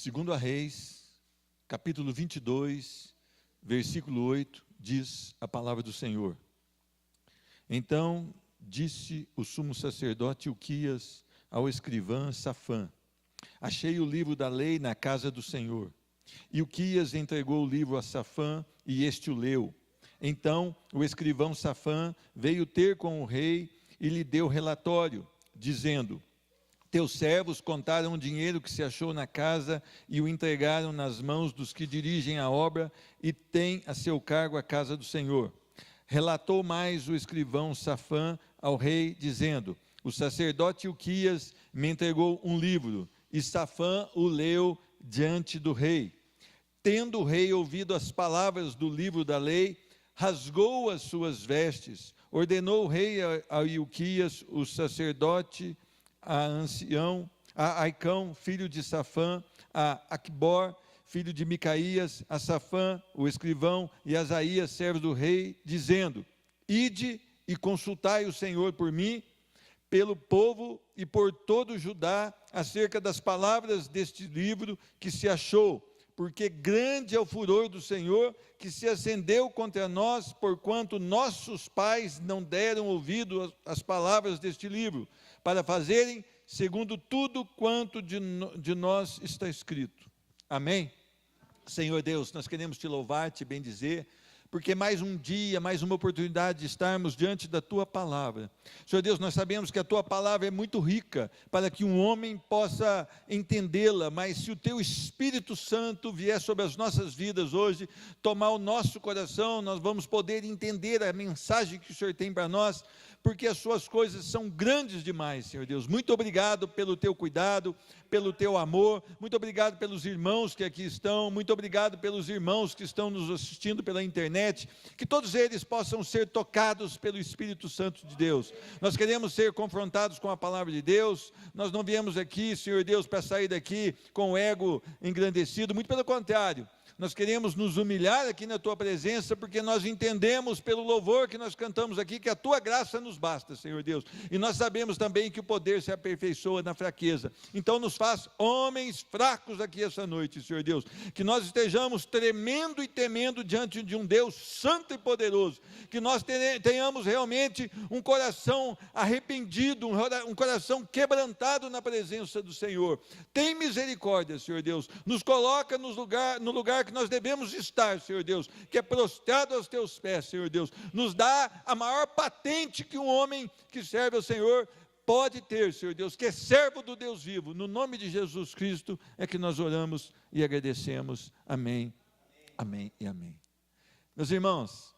Segundo a Reis, capítulo 22, versículo 8, diz a palavra do Senhor. Então disse o sumo sacerdote Hilquias ao escrivão Safã: achei o livro da lei na casa do Senhor. Hilquias entregou o livro a Safã e este o leu. Então o escrivão Safã veio ter com o rei e lhe deu relatório, dizendo: teus servos contaram o dinheiro que se achou na casa e o entregaram nas mãos dos que dirigem a obra e têm a seu cargo a casa do Senhor. Relatou mais o escrivão Safã ao rei, dizendo: o sacerdote Hilquias me entregou um livro, e Safã o leu diante do rei. Tendo o rei ouvido as palavras do livro da lei, rasgou as suas vestes, ordenou o rei a Hilquias, o sacerdote, a ancião, a Aicão, filho de Safã, a Aquibor, filho de Micaías, a Safã, o escrivão, e Asaías, servo do rei, dizendo: ide e consultai o Senhor por mim, pelo povo e por todo Judá, acerca das palavras deste livro que se achou, porque grande é o furor do Senhor, que se acendeu contra nós, porquanto nossos pais não deram ouvido às palavras deste livro, para fazerem segundo tudo quanto de nós está escrito. Amém? Senhor Deus, nós queremos te louvar, te bendizer, porque mais um dia, mais uma oportunidade de estarmos diante da tua palavra. Senhor Deus, nós sabemos que a tua palavra é muito rica, para que um homem possa entendê-la, mas se o teu Espírito Santo vier sobre as nossas vidas hoje, tomar o nosso coração, nós vamos poder entender a mensagem que o Senhor tem para nós, porque as suas coisas são grandes demais, Senhor Deus. Muito obrigado pelo teu cuidado, pelo teu amor, muito obrigado pelos irmãos que aqui estão, muito obrigado pelos irmãos que estão nos assistindo pela internet, que todos eles possam ser tocados pelo Espírito Santo de Deus. Nós queremos ser confrontados com a palavra de Deus, nós não viemos aqui, Senhor Deus, para sair daqui com o ego engrandecido, muito pelo contrário. Nós queremos nos humilhar aqui na tua presença, porque nós entendemos pelo louvor que nós cantamos aqui, que a tua graça nos basta, Senhor Deus, e nós sabemos também que o poder se aperfeiçoa na fraqueza. Então nos faz homens fracos aqui essa noite, Senhor Deus, que nós estejamos tremendo e temendo diante de um Deus santo e poderoso, que nós tenhamos realmente um coração arrependido, um coração quebrantado na presença do Senhor. Tem misericórdia, Senhor Deus, nos coloca no lugar que nós devemos estar, Senhor Deus, que é prostrado aos teus pés, Senhor Deus. Nos dá a maior patente que um homem que serve ao Senhor pode ter, Senhor Deus, que é servo do Deus vivo. No nome de Jesus Cristo é que nós oramos e agradecemos. Amém, amém e amém. Meus irmãos,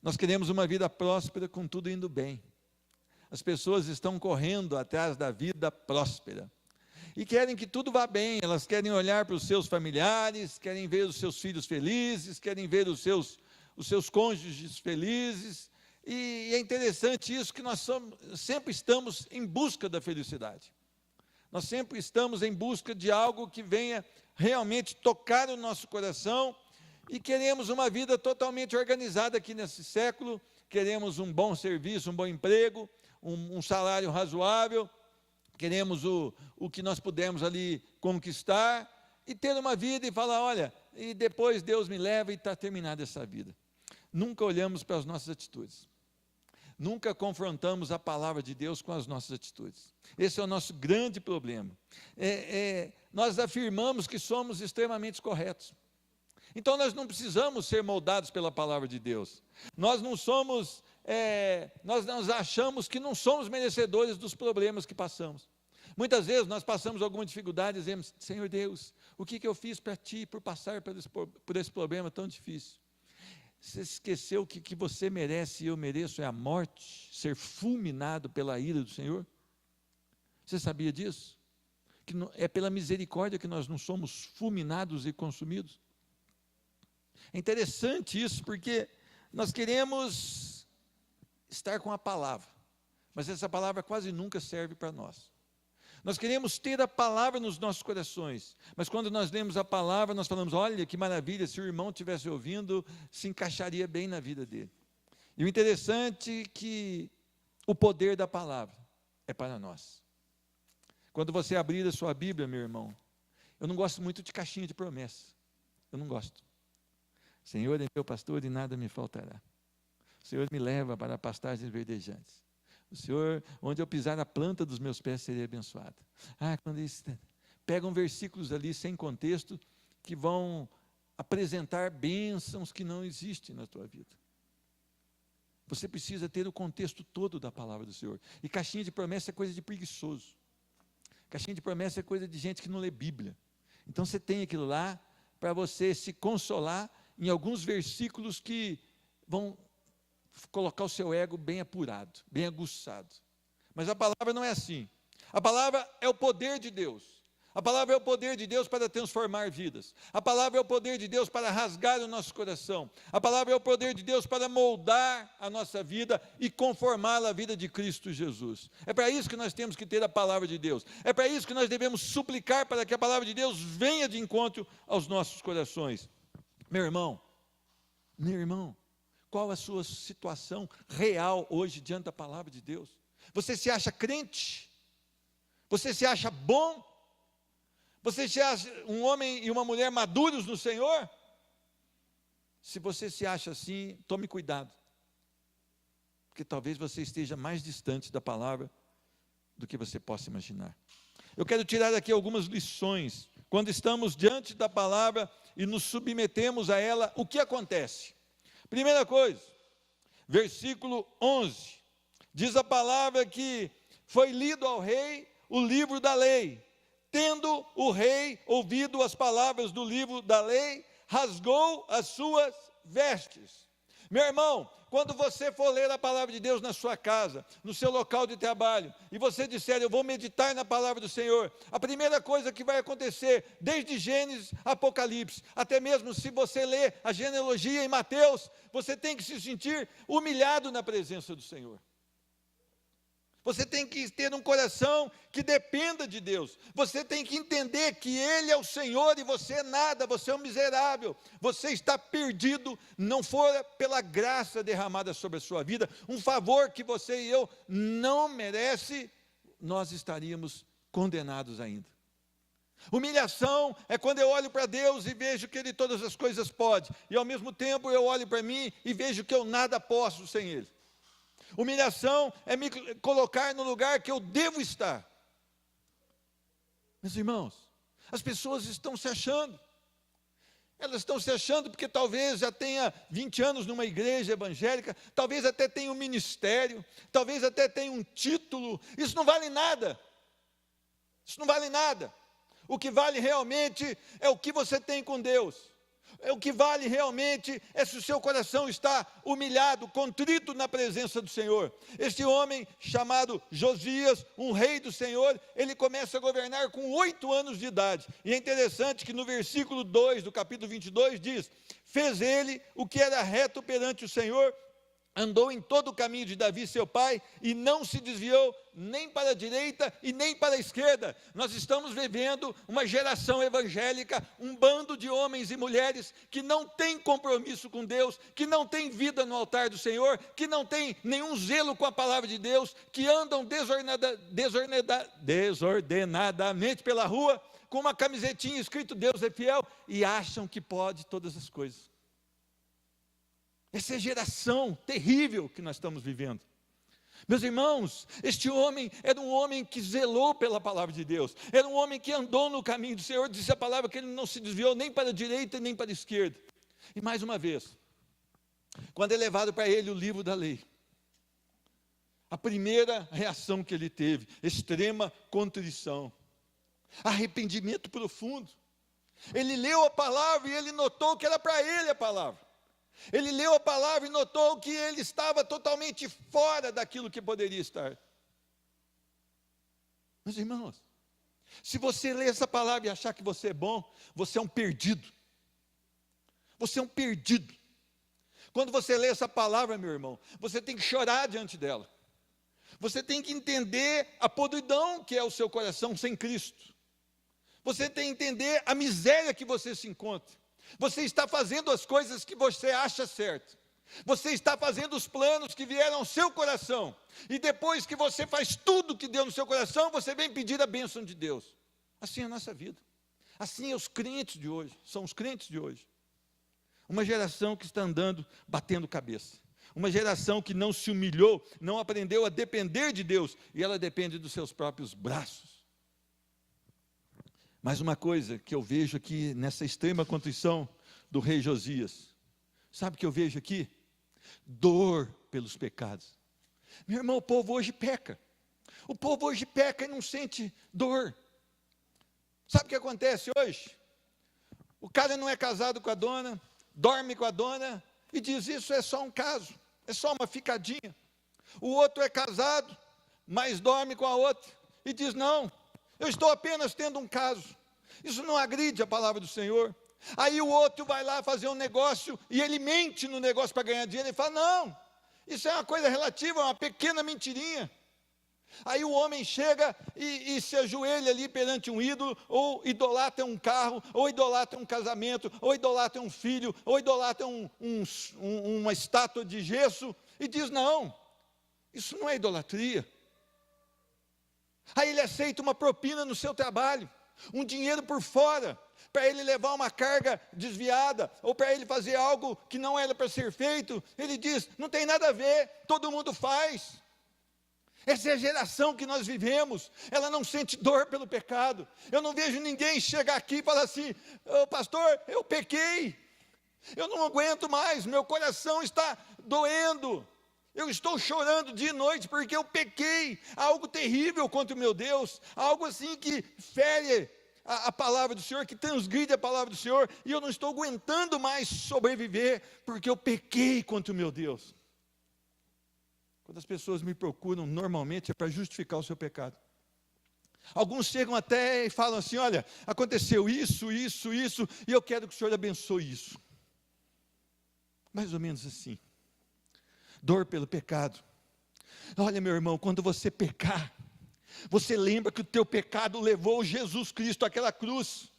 nós queremos uma vida próspera com tudo indo bem. As pessoas estão correndo atrás da vida próspera e querem que tudo vá bem. Elas querem olhar para os seus familiares, querem ver os seus filhos felizes, querem ver os seus cônjuges felizes, e é interessante isso, que nós sempre estamos em busca da felicidade, nós sempre estamos em busca de algo que venha realmente tocar o nosso coração, e queremos uma vida totalmente organizada aqui nesse século, queremos um bom serviço, um bom emprego, um salário razoável, queremos o que nós pudermos ali conquistar, e ter uma vida e falar: olha, e depois Deus me leva e está terminada essa vida. Nunca olhamos para as nossas atitudes, nunca confrontamos a palavra de Deus com as nossas atitudes. Esse é o nosso grande problema. Nós afirmamos que somos extremamente corretos, então nós não precisamos ser moldados pela palavra de Deus. Nós não somos, nós achamos que não somos merecedores dos problemas que passamos. Muitas vezes nós passamos alguma dificuldade e dizemos: Senhor Deus, o que eu fiz para Ti por passar por esse problema tão difícil? Você esqueceu que o que você merece e eu mereço é a morte, ser fulminado pela ira do Senhor? Você sabia disso? Que é pela misericórdia que nós não somos fulminados e consumidos? É interessante isso, porque nós queremos estar com a palavra, mas essa palavra quase nunca serve para nós. Nós queremos ter a palavra nos nossos corações, mas quando nós lemos a palavra, nós falamos: olha que maravilha, se o irmão estivesse ouvindo, se encaixaria bem na vida dele. E o interessante é que o poder da palavra é para nós. Quando você abrir a sua Bíblia, meu irmão, Eu não gosto muito de caixinha de promessa. Eu não gosto. Senhor é meu pastor e nada me faltará. O Senhor me leva para pastagens verdejantes. O Senhor, onde eu pisar a planta dos meus pés, serei abençoado. Quando eles pegam versículos ali sem contexto, que vão apresentar bênçãos que não existem na tua vida. Você precisa ter o contexto todo da palavra do Senhor. E caixinha de promessa é coisa de preguiçoso. Caixinha de promessa é coisa de gente que não lê Bíblia. Então você tem aquilo lá para você se consolar em alguns versículos que vão colocar o seu ego bem apurado, bem aguçado. Mas a palavra não é assim. A palavra é o poder de Deus. A palavra é o poder de Deus para transformar vidas. A palavra é o poder de Deus para rasgar o nosso coração. A palavra é o poder de Deus para moldar a nossa vida e conformá-la à vida de Cristo Jesus. É para isso que nós temos que ter a palavra de Deus. É para isso que nós devemos suplicar para que a palavra de Deus venha de encontro aos nossos corações. Meu irmão, qual a sua situação real hoje diante da palavra de Deus? Você se acha crente? Você se acha bom? Você se acha um homem e uma mulher maduros no Senhor? Se você se acha assim, tome cuidado. Porque talvez você esteja mais distante da palavra do que você possa imaginar. Eu quero tirar aqui algumas lições. Quando estamos diante da palavra e nos submetemos a ela, o que acontece? Primeira coisa, versículo 11. Diz a palavra que foi lido ao rei o livro da lei. Tendo o rei ouvido as palavras do livro da lei, rasgou as suas vestes. Meu irmão, quando você for ler a palavra de Deus na sua casa, no seu local de trabalho, e você disser, eu vou meditar na palavra do Senhor, a primeira coisa que vai acontecer, desde Gênesis a Apocalipse, até mesmo se você ler a genealogia em Mateus, você tem que se sentir humilhado na presença do Senhor. Você tem que ter um coração que dependa de Deus. Você tem que entender que Ele é o Senhor e você é nada, você é um miserável. Você está perdido, não for pela graça derramada sobre a sua vida, um favor que você e eu não merece, nós estaríamos condenados ainda. Humilhação é quando eu olho para Deus e vejo que Ele todas as coisas pode, e ao mesmo tempo eu olho para mim e vejo que eu nada posso sem Ele. Humilhação é me colocar no lugar que eu devo estar. Meus irmãos, as pessoas estão se achando. Elas estão se achando porque talvez já tenha 20 anos numa igreja evangélica, talvez até tenha um ministério, talvez até tenha um título. Isso não vale nada. Isso não vale nada. O que vale realmente é o que você tem com Deus. O que vale realmente é se o seu coração está humilhado, contrito na presença do Senhor. Este homem chamado Josias, um rei do Senhor, ele começa a governar com 8 anos de idade. E é interessante que no versículo 2 do capítulo 22 diz, fez ele o que era reto perante o Senhor, andou em todo o caminho de Davi seu pai, e não se desviou nem para a direita e nem para a esquerda. Nós estamos vivendo uma geração evangélica, um bando de homens e mulheres que não tem compromisso com Deus, que não tem vida no altar do Senhor, que não tem nenhum zelo com a palavra de Deus, que andam desordenadamente pela rua, com uma camisetinha escrito Deus é fiel, e acham que pode todas as coisas. Essa é a geração terrível que nós estamos vivendo. Meus irmãos, este homem era um homem que zelou pela palavra de Deus, era um homem que andou no caminho do Senhor, disse a palavra que ele não se desviou nem para a direita nem para a esquerda. E mais uma vez, quando é levado para ele o livro da lei, a primeira reação que ele teve, extrema contrição, arrependimento profundo. Ele leu a palavra e ele notou que era para ele a palavra. Ele leu a palavra e notou que ele estava totalmente fora daquilo que poderia estar. Meus irmãos, se você ler essa palavra e achar que você é bom, você é um perdido. Você é um perdido. Quando você lê essa palavra, meu irmão, você tem que chorar diante dela. Você tem que entender a podridão que é o seu coração sem Cristo. Você tem que entender a miséria que você se encontra. Você está fazendo as coisas que você acha certo. Você está fazendo os planos que vieram ao seu coração. E depois que você faz tudo que deu no seu coração, você vem pedir a bênção de Deus. Assim é a nossa vida. Assim é os crentes de hoje, são os crentes de hoje. Uma geração que está andando batendo cabeça. Uma geração que não se humilhou, não aprendeu a depender de Deus, e ela depende dos seus próprios braços. Mas uma coisa que eu vejo aqui nessa extrema contrição do rei Josias, sabe o que eu vejo aqui? Dor pelos pecados. Meu irmão, o povo hoje peca. O povo hoje peca e não sente dor. Sabe o que acontece hoje? O cara não é casado com a dona, dorme com a dona e diz: isso é só um caso, é só uma ficadinha. O outro é casado, mas dorme com a outra e diz: não, eu estou apenas tendo um caso. Isso não agride a palavra do Senhor. Aí o outro vai lá fazer um negócio e ele mente no negócio para ganhar dinheiro e fala: não, isso é uma coisa relativa, uma pequena mentirinha. Aí o homem chega e se ajoelha ali perante um ídolo, ou idolatra um carro, ou idolatra um casamento, ou idolatra um filho, ou idolatra uma estátua de gesso, e diz: não, isso não é idolatria. Aí ele aceita uma propina no seu trabalho, um dinheiro por fora, para ele levar uma carga desviada, ou para ele fazer algo que não era para ser feito. Ele diz: não tem nada a ver, todo mundo faz. Essa é a geração que nós vivemos, ela não sente dor pelo pecado. Eu não vejo ninguém chegar aqui e falar assim: pastor, eu pequei, eu não aguento mais, meu coração está doendo, eu estou chorando dia e noite porque eu pequei, algo terrível contra o meu Deus, algo assim que fere a palavra do Senhor, que transgride a palavra do Senhor, e eu não estou aguentando mais sobreviver porque eu pequei contra o meu Deus. Quando as pessoas me procuram, normalmente é para justificar o seu pecado. Alguns chegam até e falam assim: olha, aconteceu isso, e eu quero que o Senhor abençoe isso. Mais ou menos assim. Dor pelo pecado. Olha, meu irmão, quando você pecar, você lembra que o teu pecado levou Jesus Cristo àquela cruz.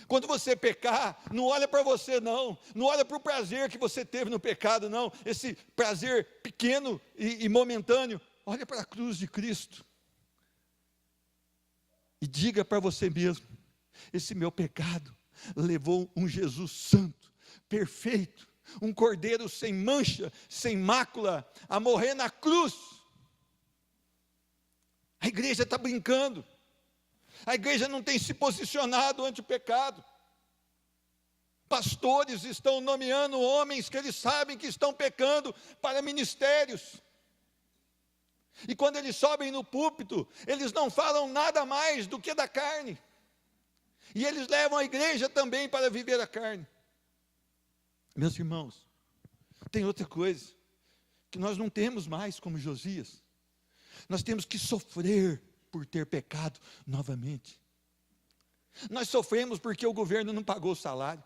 Quando você pecar, não olha para você não olha para o prazer que você teve no pecado não, esse prazer pequeno e momentâneo, olha para a cruz de Cristo, e diga para você mesmo: esse meu pecado levou um Jesus santo, perfeito, um cordeiro sem mancha, sem mácula, a morrer na cruz. A igreja está brincando. A igreja não tem se posicionado ante o pecado. Pastores estão nomeando homens que eles sabem que estão pecando para ministérios. E quando eles sobem no púlpito, eles não falam nada mais do que da carne. E eles levam a igreja também para viver a carne. Meus irmãos, tem outra coisa que nós não temos mais como Josias. Nós temos que sofrer por ter pecado novamente. Nós sofremos porque o governo não pagou o salário.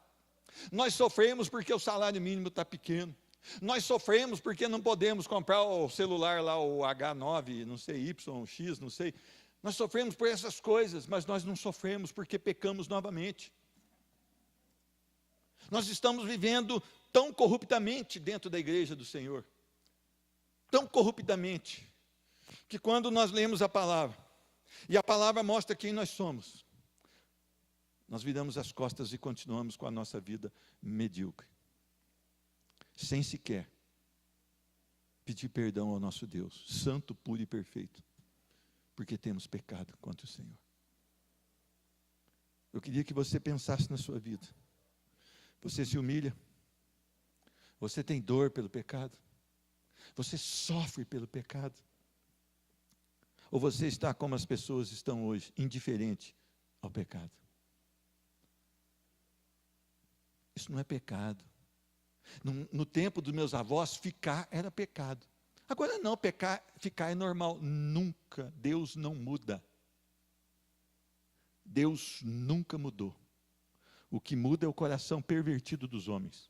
Nós sofremos porque o salário mínimo está pequeno. Nós sofremos porque não podemos comprar o celular lá, o H9, não sei, Y, X, não sei. Nós sofremos por essas coisas, mas nós não sofremos porque pecamos novamente. Nós estamos vivendo tão corruptamente dentro da igreja do Senhor, tão corruptamente, que quando nós lemos a palavra, e a palavra mostra quem nós somos, nós viramos as costas e continuamos com a nossa vida medíocre, sem sequer pedir perdão ao nosso Deus, santo, puro e perfeito, porque temos pecado contra o Senhor. Eu queria que você pensasse na sua vida. Você se humilha? Você tem dor pelo pecado? Você sofre pelo pecado? Ou você está como as pessoas estão hoje, indiferente ao pecado? Isso não é pecado. No tempo dos meus avós, ficar era pecado. Agora não, ficar é normal. Nunca, Deus não muda. Deus nunca mudou. O que muda é o coração pervertido dos homens.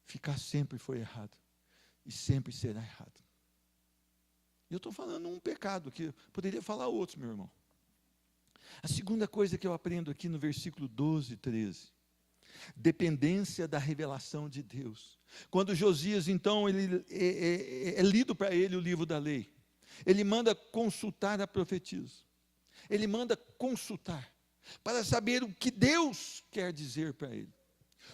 Ficar sempre foi errado. E sempre será errado. E eu estou falando um pecado que poderia falar outros, meu irmão. A segunda coisa que eu aprendo aqui no versículo 12 e 13. Dependência da revelação de Deus. Quando Josias, então, é lido para ele o livro da lei. Ele manda consultar a profetisa. ele manda consultar, para saber o que Deus quer dizer para ele.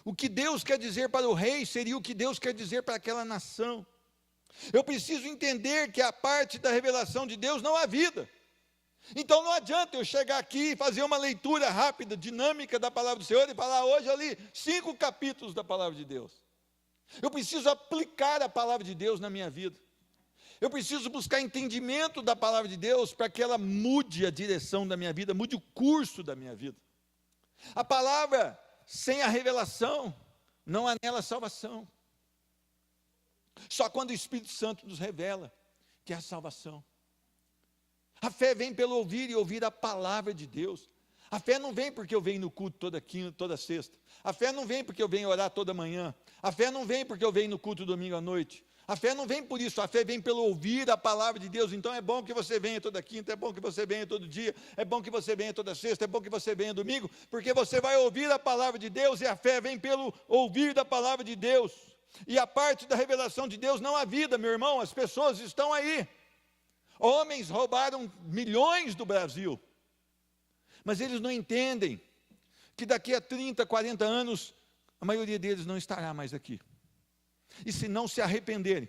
O que Deus quer dizer para o rei seria o que Deus quer dizer para aquela nação. Eu preciso entender que a parte da revelação de Deus não há vida. Então não adianta eu chegar aqui e fazer uma leitura rápida, dinâmica da palavra do Senhor e falar hoje ali 5 capítulos da palavra de Deus. Eu preciso aplicar a palavra de Deus na minha vida. Eu preciso buscar entendimento da palavra de Deus para que ela mude a direção da minha vida, mude o curso da minha vida. A palavra sem a revelação, não há nela salvação. Só quando o Espírito Santo nos revela que há salvação. A fé vem pelo ouvir e ouvir a palavra de Deus. A fé não vem porque eu venho no culto toda quinta, toda sexta. A fé não vem porque eu venho orar toda manhã. A fé não vem porque eu venho no culto domingo à noite. A fé não vem por isso, a fé vem pelo ouvir a palavra de Deus. Então é bom que você venha toda quinta, é bom que você venha todo dia, é bom que você venha toda sexta, é bom que você venha domingo, porque você vai ouvir a palavra de Deus, e a fé vem pelo ouvir da palavra de Deus. E a parte da revelação de Deus não há vida, meu irmão, as pessoas estão aí. Homens roubaram milhões do Brasil, mas eles não entendem que daqui a 30, 40 anos, a maioria deles não estará mais aqui. E se não se arrependerem,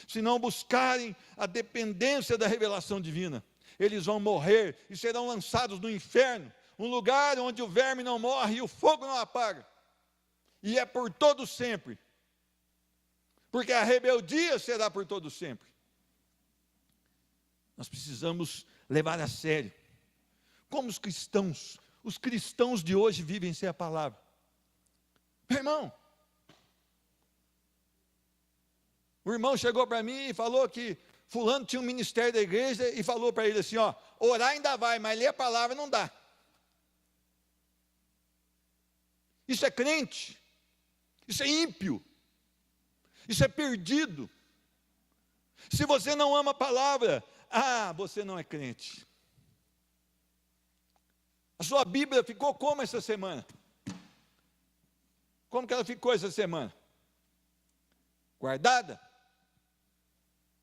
se não buscarem a dependência da revelação divina, eles vão morrer e serão lançados no inferno, um lugar onde o verme não morre e o fogo não apaga, e é por todo sempre, porque a rebeldia será por todo sempre. Nós precisamos levar a sério como os cristãos de hoje vivem sem a palavra. Meu irmão, o irmão chegou para mim e falou que fulano tinha um ministério da igreja e falou para ele assim, ó, orar ainda vai, mas ler a palavra não dá. Isso é crente, isso é ímpio, isso é perdido. Se você não ama a palavra, você não é crente. A sua Bíblia ficou como essa semana? Como que ela ficou essa semana? Guardada?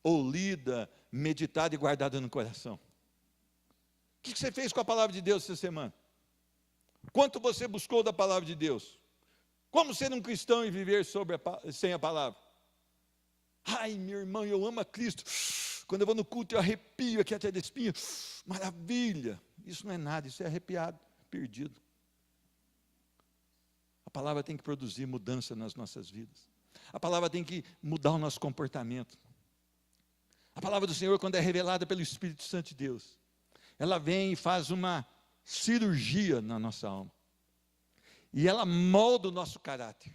Ou lida, meditada e guardada no coração? O que você fez com a palavra de Deus essa semana? Quanto você buscou da palavra de Deus? Como ser um cristão e viver sem a palavra? Ai, meu irmão, eu amo a Cristo. Quando eu vou no culto, eu arrepio aqui até da espinha. Maravilha. Isso não é nada, isso é arrepiado, perdido. A palavra tem que produzir mudança nas nossas vidas. A palavra tem que mudar o nosso comportamento. A palavra do Senhor, quando é revelada pelo Espírito Santo de Deus, ela vem e faz uma cirurgia na nossa alma. E ela molda o nosso caráter.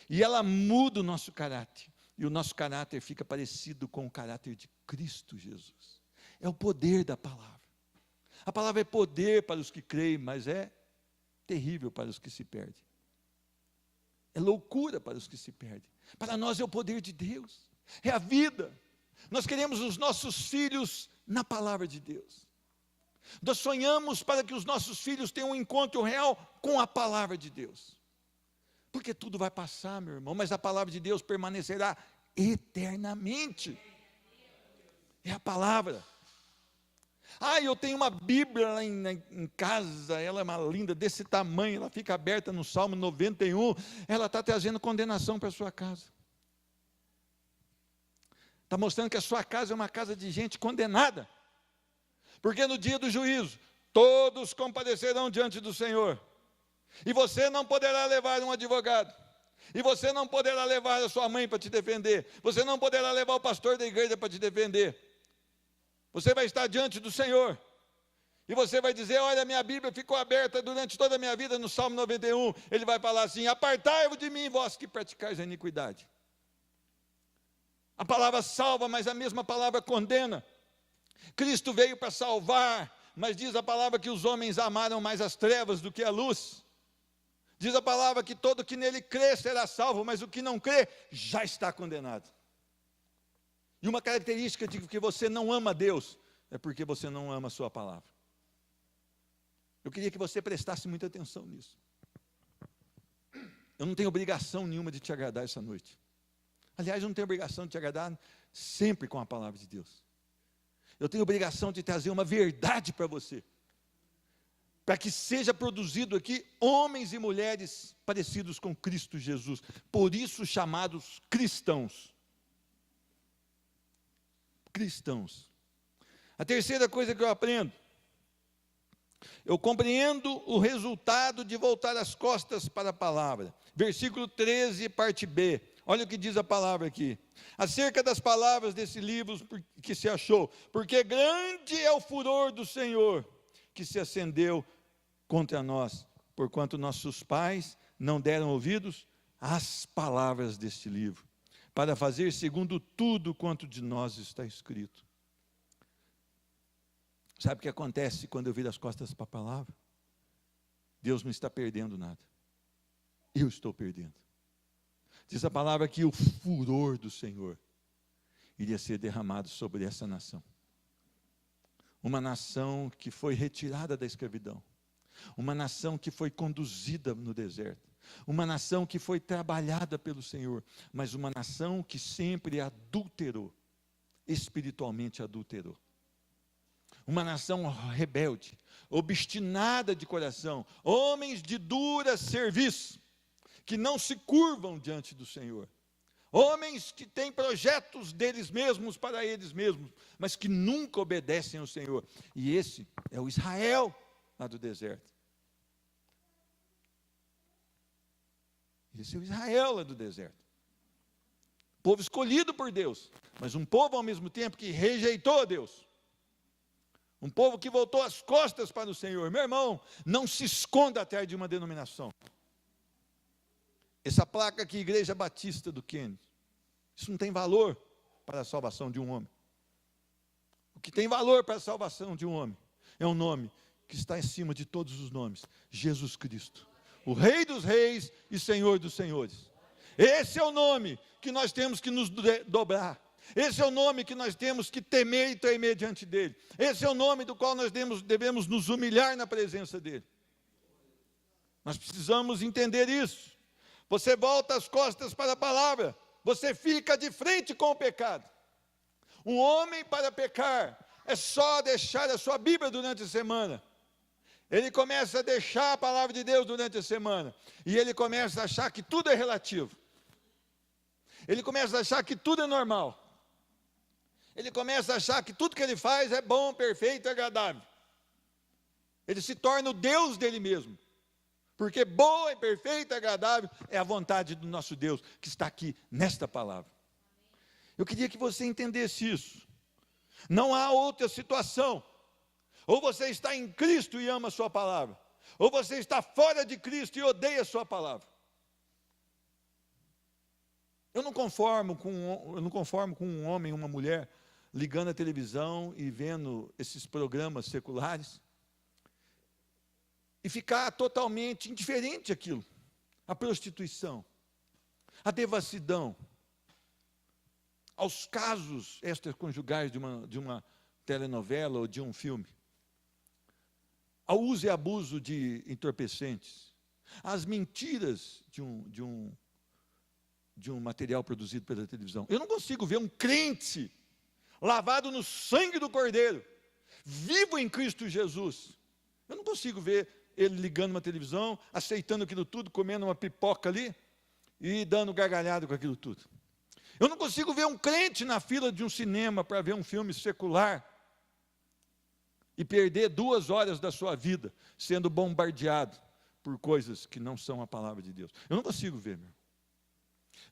E ela muda o nosso caráter. E o nosso caráter fica parecido com o caráter de Cristo Jesus. É o poder da palavra. A palavra é poder para os que creem, mas é terrível para os que se perdem. É loucura para os que se perdem. Para nós é o poder de Deus. É a vida. Nós queremos os nossos filhos na palavra de Deus. Nós sonhamos para que os nossos filhos tenham um encontro real com a palavra de Deus. Porque tudo vai passar, meu irmão, mas a palavra de Deus permanecerá eternamente. É a palavra. Eu tenho uma Bíblia lá em casa, ela é uma linda, desse tamanho, ela fica aberta no Salmo 91, ela está trazendo condenação para a sua casa. Está mostrando que a sua casa é uma casa de gente condenada. Porque no dia do juízo, todos comparecerão diante do Senhor. E você não poderá levar um advogado. E você não poderá levar a sua mãe para te defender. Você não poderá levar o pastor da igreja para te defender. Você vai estar diante do Senhor. E você vai dizer, olha, minha Bíblia ficou aberta durante toda a minha vida no Salmo 91. Ele vai falar assim, apartai-vos de mim, vós que praticais a iniquidade. A palavra salva, mas a mesma palavra condena. Cristo veio para salvar, mas diz a palavra que os homens amaram mais as trevas do que a luz. Diz a palavra que todo que nele crê será salvo, mas o que não crê já está condenado. E uma característica de que você não ama Deus é porque você não ama a sua palavra. Eu queria que você prestasse muita atenção nisso. Eu não tenho obrigação nenhuma de te agradar essa noite. Aliás, eu não tenho obrigação de te agradar sempre com a palavra de Deus. Eu tenho obrigação de trazer uma verdade para você. para que seja produzido aqui homens e mulheres parecidos com Cristo Jesus, por isso chamados cristãos. Cristãos. A terceira coisa que eu aprendo, eu compreendo o resultado de voltar as costas para a palavra. Versículo 13, parte B. Olha o que diz a palavra aqui. Acerca das palavras desse livro que se achou. Porque grande é o furor do Senhor que se acendeu contra nós, porquanto nossos pais não deram ouvidos às palavras deste livro, para fazer segundo tudo quanto de nós está escrito. Sabe o que acontece quando eu viro as costas para a palavra? Deus não está perdendo nada. Eu estou perdendo. Diz a palavra que o furor do Senhor iria ser derramado sobre essa nação. Uma nação que foi retirada da escravidão. Uma nação que foi conduzida no deserto. Uma nação que foi trabalhada pelo Senhor. Mas uma nação que sempre adulterou. Espiritualmente adulterou. Uma nação rebelde, obstinada de coração, homens de dura serviço, que não se curvam diante do Senhor, homens que têm projetos deles mesmos para eles mesmos, mas que nunca obedecem ao Senhor. E esse é o Israel lá do deserto. Esse é o Israel lá do deserto. Povo escolhido por Deus, mas um povo ao mesmo tempo que rejeitou a Deus. Um povo que voltou as costas para o Senhor. Meu irmão, não se esconda atrás de uma denominação. Essa placa aqui, Igreja Batista do Quênia, isso não tem valor para a salvação de um homem. O que tem valor para a salvação de um homem é um nome que está acima de todos os nomes: Jesus Cristo, o Rei dos Reis e Senhor dos Senhores. Esse é o nome que nós temos que nos dobrar. Esse é o nome que nós temos que temer e tremer diante dele. Esse é o nome do qual nós devemos nos humilhar na presença dele. Nós precisamos entender isso. Você volta as costas para a palavra, você fica de frente com o pecado. Um homem, para pecar, é só deixar a sua Bíblia durante a semana. Ele começa a deixar a palavra de Deus durante a semana, e ele começa a achar que tudo é relativo. Ele começa a achar que tudo é normal. Ele começa a achar que tudo que ele faz é bom, perfeito e agradável. Ele se torna o Deus dele mesmo. Porque boa e perfeita e agradável é a vontade do nosso Deus, que está aqui nesta palavra. Eu queria que você entendesse isso. Não há outra situação. Ou você está em Cristo e ama a sua palavra, ou você está fora de Cristo e odeia a sua palavra. Eu não conformo com um homem, uma mulher, ligando a televisão e vendo esses programas seculares, e ficar totalmente indiferente àquilo, à prostituição, à devassidão, aos casos extraconjugais de uma telenovela ou de um filme, ao uso e abuso de entorpecentes, às mentiras de um material produzido pela televisão. Eu não consigo ver um crente lavado no sangue do Cordeiro, vivo em Cristo Jesus. Eu não consigo ver ele ligando uma televisão, aceitando aquilo tudo, comendo uma pipoca ali e dando gargalhada com aquilo tudo. Eu não consigo ver um crente na fila de um cinema para ver um filme secular e perder 2 horas da sua vida sendo bombardeado por coisas que não são a palavra de Deus. Eu não consigo ver, meu.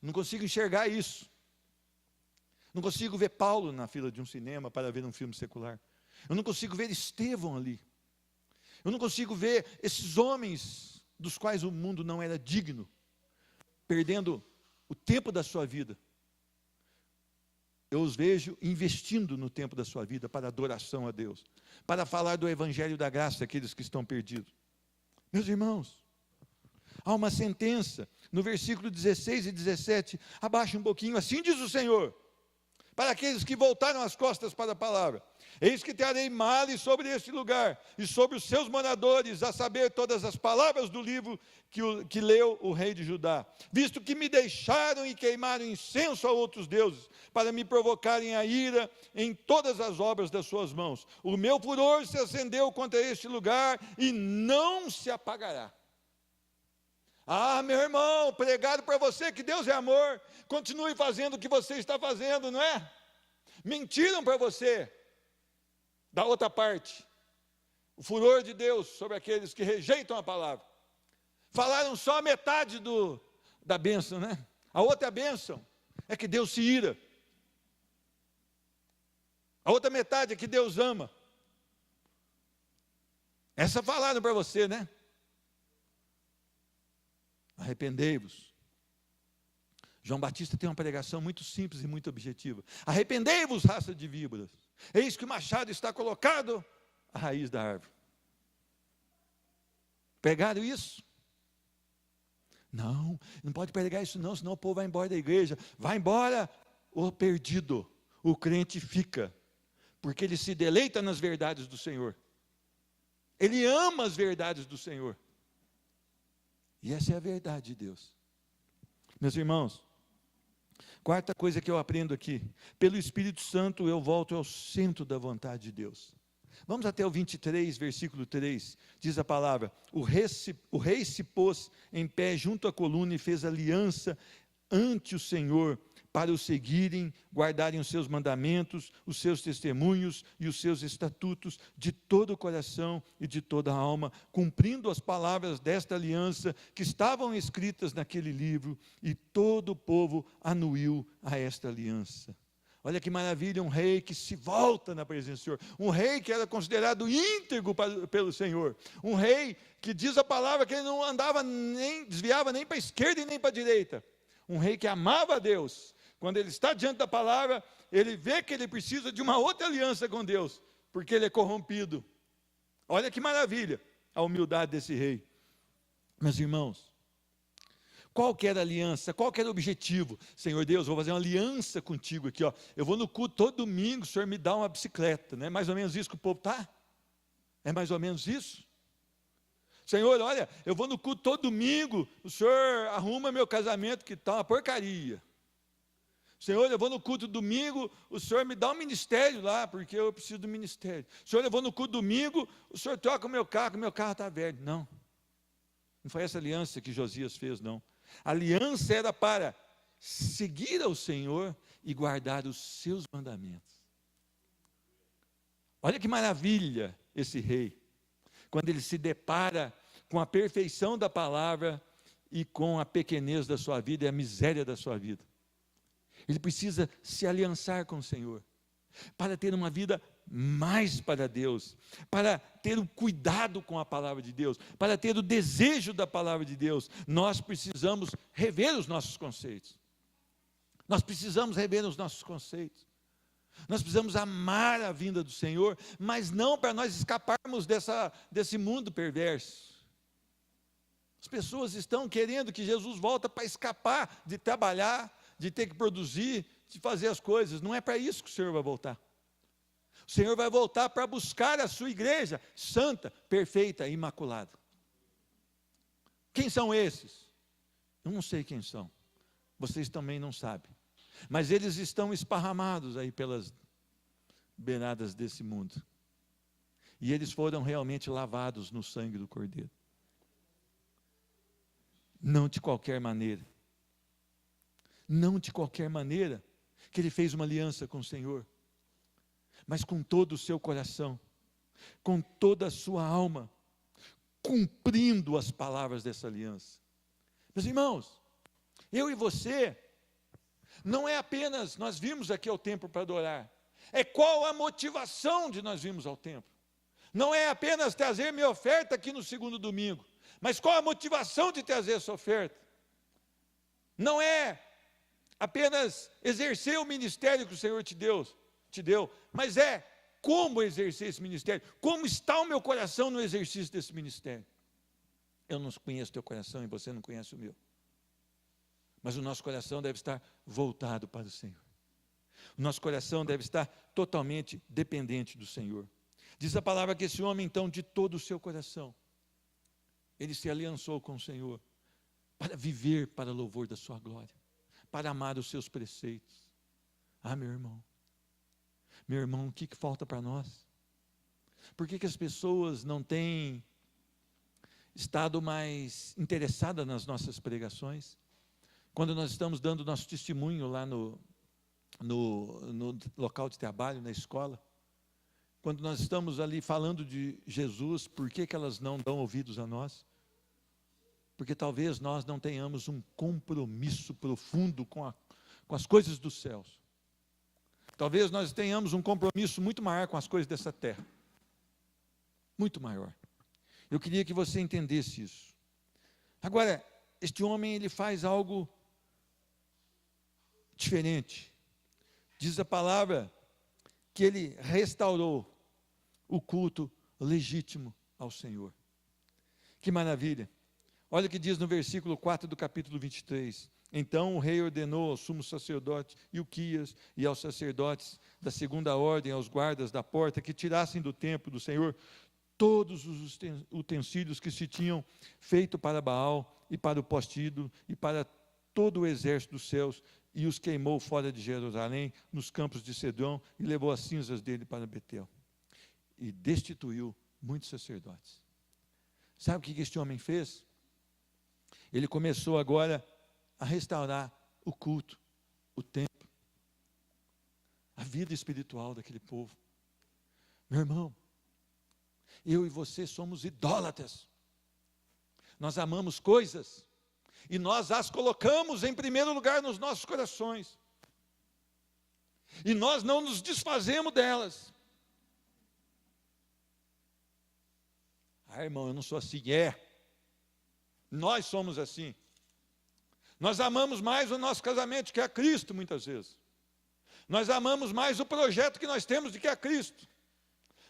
Não consigo enxergar isso. Não consigo ver Paulo na fila de um cinema para ver um filme secular. Eu não consigo ver Estevão ali. Eu não consigo ver esses homens dos quais o mundo não era digno, perdendo o tempo da sua vida. Eu os vejo investindo no tempo da sua vida para adoração a Deus, para falar do evangelho da graça àqueles que estão perdidos. Meus irmãos, há uma sentença no versículo 16 e 17, abaixa um pouquinho, assim diz o Senhor: para aqueles que voltaram as costas para a palavra. Eis que trarei males sobre este lugar, e sobre os seus moradores, a saber, todas as palavras do livro que leu o rei de Judá, visto que me deixaram e queimaram incenso a outros deuses, para me provocarem a ira em todas as obras das suas mãos. O meu furor se acendeu contra este lugar, e não se apagará. Ah, meu irmão, pregado para você que Deus é amor, continue fazendo o que você está fazendo, não é? Mentiram para você, da outra parte, o furor de Deus sobre aqueles que rejeitam a palavra. Falaram só a metade da bênção, né? A outra bênção é que Deus se ira. A outra metade é que Deus ama. Essa falaram para você, né? Arrependei-vos. João Batista tem uma pregação muito simples e muito objetiva. Arrependei-vos, raça de víboras. Eis que o machado está colocado à raiz da árvore. Pegaram isso? Não, não pode pregar isso não, senão o povo vai embora da igreja. Vai embora o perdido. O crente fica, porque ele se deleita nas verdades do Senhor. Ele ama as verdades do Senhor. E essa é a verdade de Deus. Meus irmãos, quarta coisa que eu aprendo aqui: pelo Espírito Santo eu volto ao centro da vontade de Deus. Vamos até o 23, versículo 3, diz a palavra: o rei se pôs em pé junto à coluna e fez aliança ante o Senhor, para o seguirem, guardarem os seus mandamentos, os seus testemunhos e os seus estatutos de todo o coração e de toda a alma, cumprindo as palavras desta aliança que estavam escritas naquele livro, e todo o povo anuiu a esta aliança. Olha que maravilha, um rei que se volta na presença do Senhor, um rei que era considerado íntegro pelo Senhor, um rei que diz a palavra que ele não andava nem, desviava nem para a esquerda e nem para a direita, um rei que amava a Deus. Quando ele está diante da palavra, ele vê que ele precisa de uma outra aliança com Deus, porque ele é corrompido. Olha que maravilha a humildade desse rei. Meus irmãos, qual que era a aliança? Qual que era o objetivo? Senhor Deus, vou fazer uma aliança contigo aqui, ó. Eu vou no culto todo domingo, o Senhor me dá uma bicicleta. Não é mais ou menos isso que o povo está? É mais ou menos isso? Senhor, olha, eu vou no culto todo domingo, o Senhor arruma meu casamento que está uma porcaria. Senhor, eu vou no culto domingo, o Senhor me dá um ministério lá, porque eu preciso do ministério. Senhor, eu vou no culto domingo, o Senhor troca o meu carro está velho. Não, não foi essa aliança que Josias fez, não. A aliança era para seguir ao Senhor e guardar os seus mandamentos. Olha que maravilha esse rei, quando ele se depara com a perfeição da palavra e com a pequenez da sua vida e a miséria da sua vida. Ele precisa se aliançar com o Senhor, para ter uma vida mais para Deus, para ter o cuidado com a palavra de Deus, para ter o desejo da palavra de Deus. Nós precisamos rever os nossos conceitos. Nós precisamos rever os nossos conceitos. Nós precisamos amar a vinda do Senhor, mas não para nós escaparmos desse mundo perverso. As pessoas estão querendo que Jesus volte para escapar de trabalhar, de ter que produzir, de fazer as coisas. Não é para isso que o Senhor vai voltar. O Senhor vai voltar para buscar a sua igreja santa, perfeita e imaculada. Quem são esses? Eu não sei quem são. Vocês também não sabem. Mas eles estão esparramados aí pelas beiradas desse mundo. E eles foram realmente lavados no sangue do Cordeiro. Não de qualquer maneira. Não de qualquer maneira que ele fez uma aliança com o Senhor, mas com todo o seu coração, com toda a sua alma, cumprindo as palavras dessa aliança. Meus irmãos, eu e você, não é apenas nós vimos aqui ao templo para adorar, é qual a motivação de nós virmos ao templo. Não é apenas trazer minha oferta aqui no segundo domingo, mas qual a motivação de trazer essa oferta? Não é apenas exercer o ministério que o Senhor te deu, mas é como exercer esse ministério, como está o meu coração no exercício desse ministério. Eu não conheço o teu coração e você não conhece o meu, mas o nosso coração deve estar voltado para o Senhor. O nosso coração deve estar totalmente dependente do Senhor. Diz a palavra que esse homem, então, de todo o seu coração, ele se aliançou com o Senhor para viver para louvor da sua glória, para amar os seus preceitos. Ah, meu irmão, o que falta para nós? Por que as pessoas não têm estado mais interessadas nas nossas pregações? Quando nós estamos dando nosso testemunho lá no local de trabalho, na escola, quando nós estamos ali falando de Jesus, por que elas não dão ouvidos a nós? Porque talvez nós não tenhamos um compromisso profundo com as coisas dos céus. Talvez nós tenhamos um compromisso muito maior com as coisas dessa terra. Muito maior. Eu queria que você entendesse isso. Agora, este homem, ele faz algo diferente. Diz a palavra que ele restaurou o culto legítimo ao Senhor. Que maravilha! Olha o que diz no versículo 4 do capítulo 23. Então o rei ordenou ao sumo sacerdote Ilquias e aos sacerdotes da segunda ordem, aos guardas da porta, que tirassem do templo do Senhor todos os utensílios que se tinham feito para Baal e para o poste-ídolo e para todo o exército dos céus, e os queimou fora de Jerusalém, nos campos de Cedrão, e levou as cinzas dele para Betel. E destituiu muitos sacerdotes. Sabe o que este homem fez? Ele começou agora a restaurar o culto, o templo, a vida espiritual daquele povo. Meu irmão, eu e você somos idólatras. Nós amamos coisas e nós as colocamos em primeiro lugar nos nossos corações. E nós não nos desfazemos delas. Ah, irmão, eu não sou assim. Nós somos assim. Nós amamos mais o nosso casamento que a Cristo, muitas vezes. Nós amamos mais o projeto que nós temos do que a Cristo.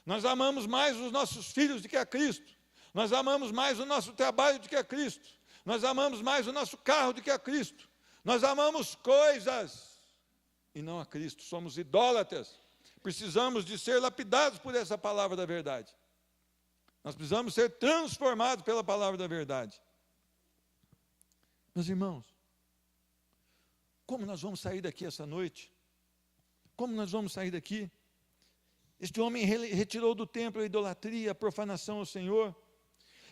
Nós amamos mais os nossos filhos do que a Cristo. Nós amamos mais o nosso trabalho do que a Cristo. Nós amamos mais o nosso carro do que a Cristo. Nós amamos coisas e não a Cristo. Somos idólatras. Precisamos de ser lapidados por essa palavra da verdade. Nós precisamos ser transformados pela palavra da verdade. Meus irmãos, como nós vamos sair daqui essa noite? Como nós vamos sair daqui? Este homem retirou do templo a idolatria, a profanação ao Senhor.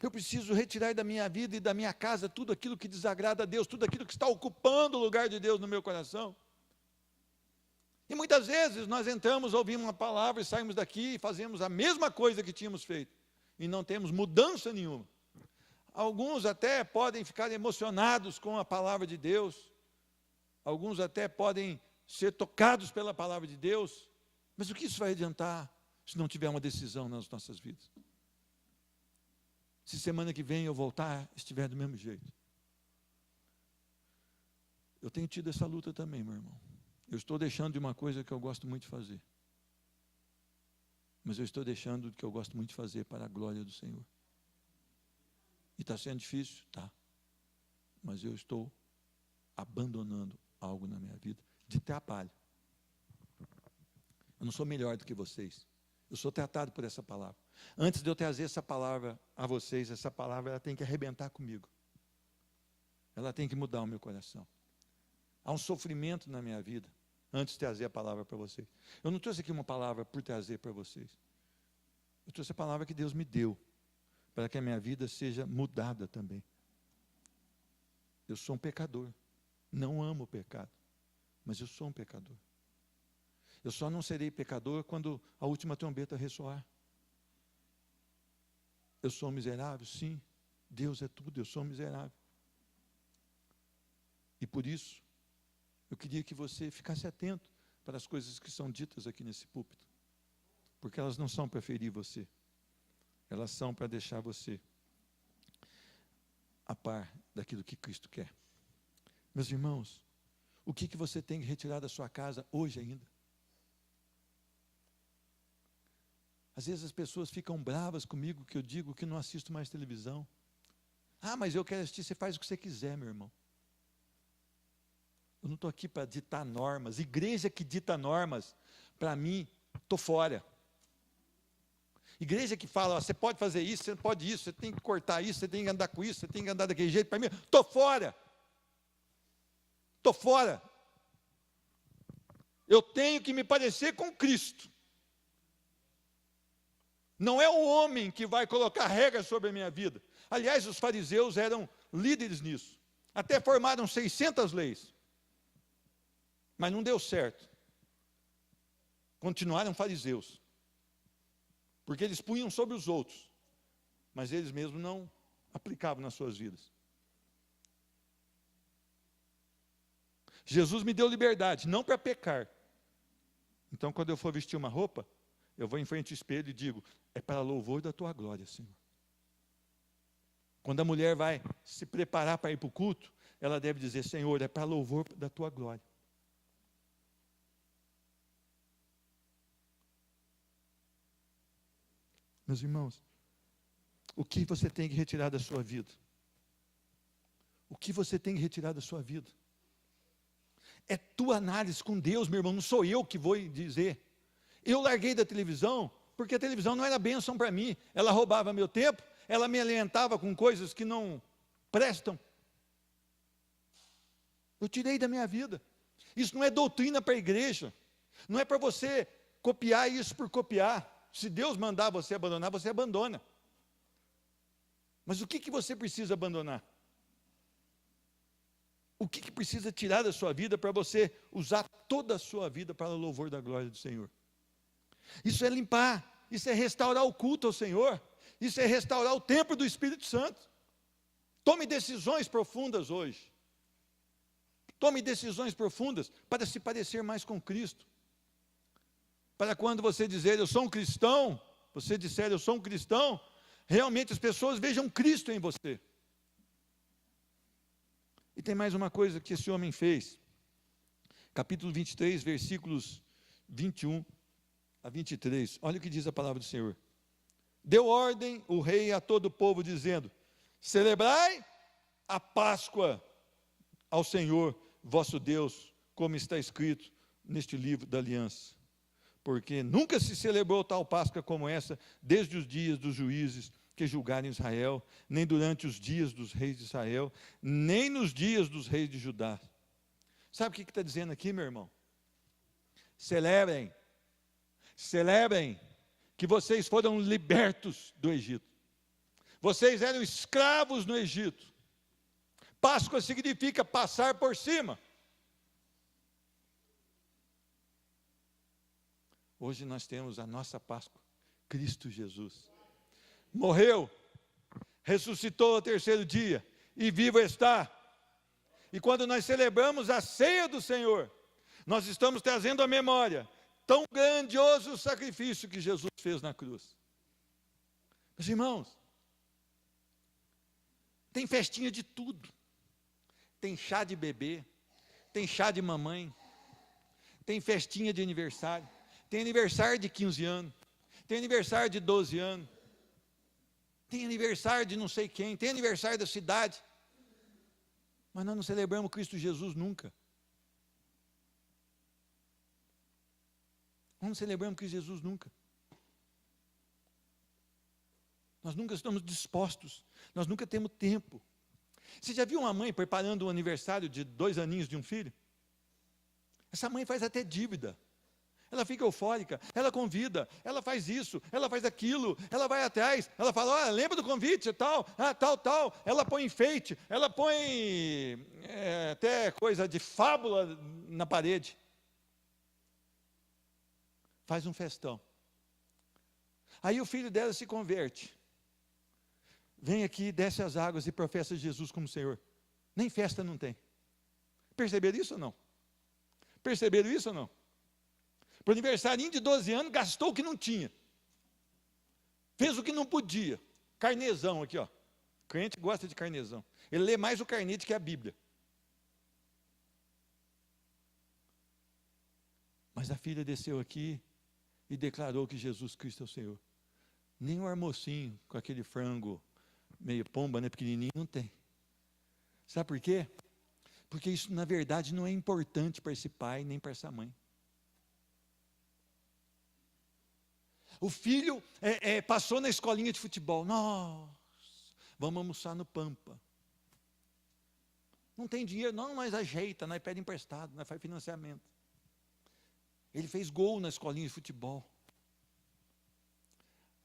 Eu preciso retirar da minha vida e da minha casa tudo aquilo que desagrada a Deus, tudo aquilo que está ocupando o lugar de Deus no meu coração. E muitas vezes nós entramos, ouvimos uma palavra e saímos daqui e fazemos a mesma coisa que tínhamos feito. E não temos mudança nenhuma. Alguns até podem ficar emocionados com a palavra de Deus. Alguns até podem ser tocados pela palavra de Deus. Mas o que isso vai adiantar se não tiver uma decisão nas nossas vidas? Se semana que vem eu voltar, estiver do mesmo jeito. Eu tenho tido essa luta também, meu irmão. Eu estou deixando de uma coisa que eu gosto muito de fazer. Mas eu estou deixando do que eu gosto muito de fazer para a glória do Senhor. E está sendo difícil? Tá. Mas eu estou abandonando algo na minha vida de trabalho. Eu não sou melhor do que vocês. Eu sou tratado por essa palavra. Antes de eu trazer essa palavra a vocês, essa palavra ela tem que arrebentar comigo. Ela tem que mudar o meu coração. Há um sofrimento na minha vida antes de trazer a palavra para vocês. Eu não trouxe aqui uma palavra por trazer para vocês. Eu trouxe a palavra que Deus me deu para que a minha vida seja mudada também. Eu sou um pecador. Não amo o pecado, mas eu sou um pecador. Eu só não serei pecador quando a última trombeta ressoar. Eu sou miserável, sim. Deus é tudo, eu sou miserável. E por isso, eu queria que você ficasse atento para as coisas que são ditas aqui nesse púlpito. Porque elas não são para ferir você. Elas são para deixar você a par daquilo que Cristo quer. Meus irmãos, o que você tem que retirar da sua casa hoje ainda? Às vezes as pessoas ficam bravas comigo que eu digo que não assisto mais televisão. Ah, mas eu quero assistir, você faz o que você quiser, meu irmão. Eu não estou aqui para ditar normas. Igreja que dita normas, para mim, estou fora. Igreja que fala, ó, você pode fazer isso, você pode isso, você tem que cortar isso, você tem que andar com isso, você tem que andar daquele jeito, para mim, estou fora. Estou fora. Eu tenho que me parecer com Cristo. Não é o homem que vai colocar regras sobre a minha vida. Aliás, os fariseus eram líderes nisso. Até formaram 600 leis. Mas não deu certo. Continuaram fariseus. Porque eles punham sobre os outros. Mas eles mesmos não aplicavam nas suas vidas. Jesus me deu liberdade, não para pecar. Então, quando eu for vestir uma roupa, eu vou em frente ao espelho e digo, é para louvor da tua glória, Senhor. Quando a mulher vai se preparar para ir para o culto, ela deve dizer, Senhor, é para louvor da tua glória. Meus irmãos, o que você tem que retirar da sua vida? O que você tem que retirar da sua vida? É tua análise com Deus, meu irmão, não sou eu que vou dizer. Eu larguei da televisão, porque a televisão não era bênção para mim. Ela roubava meu tempo, ela me alimentava com coisas que não prestam. Eu tirei da minha vida. Isso não é doutrina para a igreja. Não é para você copiar isso por copiar. Se Deus mandar você abandonar, você abandona. Mas o que você precisa abandonar? O que precisa tirar da sua vida para você usar toda a sua vida para o louvor da glória do Senhor? Isso é limpar, isso é restaurar o culto ao Senhor, isso é restaurar o templo do Espírito Santo. Tome decisões profundas hoje. Tome decisões profundas para se parecer mais com Cristo. Para quando você dizer, eu sou um cristão, você disser, eu sou um cristão, realmente as pessoas vejam Cristo em você. E tem mais uma coisa que esse homem fez. Capítulo 23, versículos 21 a 23. Olha o que diz a palavra do Senhor. Deu ordem o rei a todo o povo, dizendo, celebrai a Páscoa ao Senhor, vosso Deus, como está escrito neste livro da aliança. Porque nunca se celebrou tal Páscoa como essa, desde os dias dos juízes que julgaram Israel, nem durante os dias dos reis de Israel, nem nos dias dos reis de Judá. Sabe o que está dizendo aqui, meu irmão? Celebrem, celebrem que vocês foram libertos do Egito. Vocês eram escravos no Egito. Páscoa significa passar por cima. Hoje nós temos a nossa Páscoa, Cristo Jesus. Morreu, ressuscitou ao terceiro dia, e vivo está. E quando nós celebramos a ceia do Senhor, nós estamos trazendo à memória tão grandioso o sacrifício que Jesus fez na cruz. Meus irmãos, tem festinha de tudo. Tem chá de bebê, tem chá de mamãe, tem festinha de aniversário, tem aniversário de 15 anos, tem aniversário de 12 anos, tem aniversário de não sei quem, tem aniversário da cidade, mas nós não celebramos Cristo Jesus nunca. Nós não celebramos Cristo Jesus nunca. Nós nunca estamos dispostos, nós nunca temos tempo. Você já viu uma mãe preparando um aniversário de 2 aninhos de um filho? Essa mãe faz até dívida. Ela fica eufórica, ela convida, ela faz isso, ela faz aquilo, ela vai atrás, ela fala, olha, lembra do convite, tal, tal, ela põe enfeite, ela põe até coisa de fábula na parede. Faz um festão. Aí o filho dela se converte. Vem aqui, desce as águas e professa Jesus como Senhor. Nem festa não tem. Perceberam isso ou não? Perceberam isso ou não? Para o aniversário de 12 anos, gastou o que não tinha. Fez o que não podia. Carnezão aqui, ó. O crente gosta de carnezão. Ele lê mais o carnete que a Bíblia. Mas a filha desceu aqui e declarou que Jesus Cristo é o Senhor. Nem um almocinho com aquele frango meio pomba, né, pequenininho, não tem. Sabe por quê? Porque isso, na verdade, não é importante para esse pai, nem para essa mãe. O filho passou na escolinha de futebol. Nossa, vamos almoçar no Pampa. Não tem dinheiro, não, nós ajeita, nós pede emprestado, nós faz financiamento. Ele fez gol na escolinha de futebol.